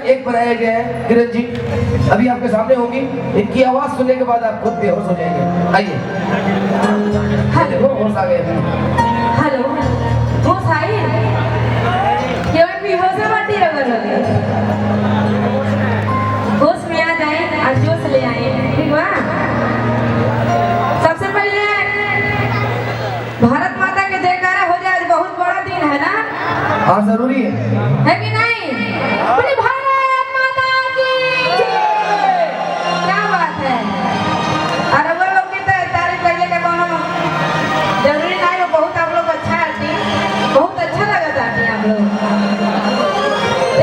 एक बनाया गया है किरण जी, अभी आपके सामने होगी। इनकी आवाज सुनने के बाद आप खुद बेहोश हो जाएंगे। आइए। हेलो, होश आ गए। हेलो, होश आई? केवल बेहोश है बाटी रगड़ लगे। होश में आ जाए और जोश ले आए, ठीक बा? सबसे पहले भारत माता के जयकारा हो जाए, आज बहुत बड़ा दिन है ना? हाँ जरूरी है कि नहीं? बोले भारत माता की जय। क्या बात है? और वो लोग की तो तारीफ करने का कोनो जरूरी नहीं हो, बहुत आप लोग अच्छा आती, बहुत अच्छा लगा आती आप लोग।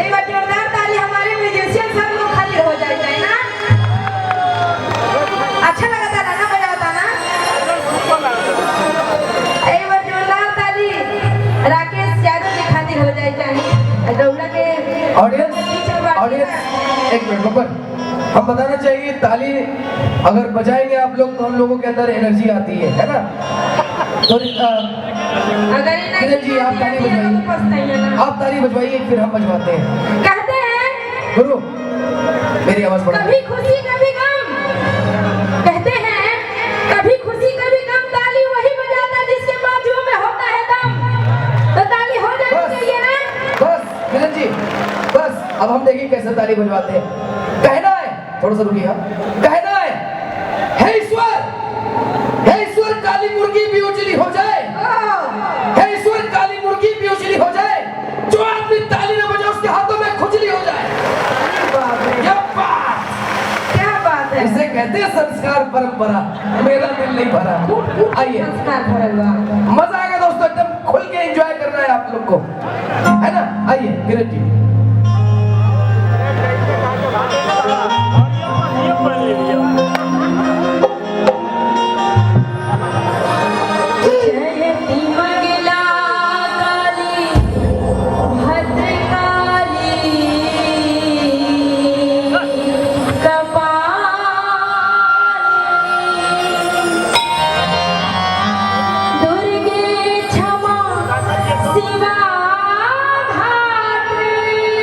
एक बार जोरदार ताली हमारे म्यूजिशियन सब लोग खाली हो जाए ना? अच्छा लगा था ना बजाता ना? एक बार जोरदार ताली राकेश यादव की खातिर हो जाए चाहिए। रौला के ऑडियंस एक मिनट बब्बर, हम बताना चाहिए ताली अगर बजाएंगे आप लोग तो हम लोगों के अंदर एनर्जी आती है ना? तो किरण जी आप ताली बजवाइए, आप ताली बजवाइए फिर हम बजवाते हैं। कहते हैं गुरु मेरी आवाज बढ़ा। कभी खुशी कभी गम, कहते हैं कभी खुशी कभी गम, ताली वही बजाता जिसके बाजू में होता है दम। तो ताली हो जानी चाहिए ना? बस किरण जी बस, अब हम देखिए कैसे ताली बजवाते हैं। कहना है, थोड़ा सा रुकिए, कहना है हे ईश्वर काली मुर्गी भी उजली हो जाए, हे ईश्वर काली मुर्गी भी उजली हो जाए, जो आदमी ताली न बजाए उसके हाथों में खुजली हो जाए। क्या बात है? इसे कहते हैं संस्कार परंपरा। मेरा दिल नहीं भरा। आइए, संस्कार भरा, मजा आएगा दोस्तों, एकदम खुल के एंजॉय करना है आप लोग को, है ना? आइए किरण जी। शिवा धात्री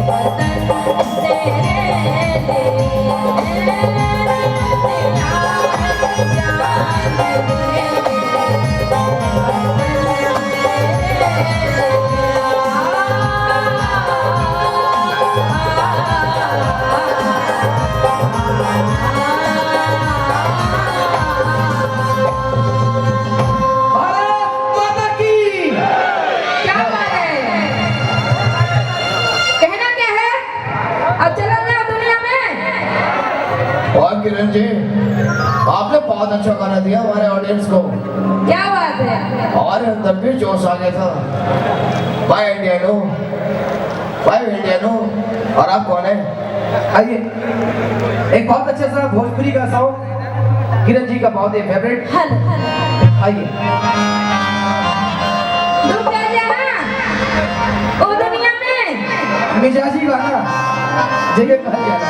भारत माता की क्या बात है? कहना क्या है? अब चलो ना दुनिया में। और किरण जी, आपने बहुत अच्छा गाना दिया हमारे ऑडियंस को, क्या बात है? हमारे अंदर भी जोश आ गया था। भाई इंडियनो, और आप कौन है? आइए एक बहुत अच्छा सा भोजपुरी का सॉन्ग किरण जी का बहुत ही फेवरेट। हल आइए डूब जा जहाँ, ओ दुनिया में। मिजाजी गाना जगह कहा जाना।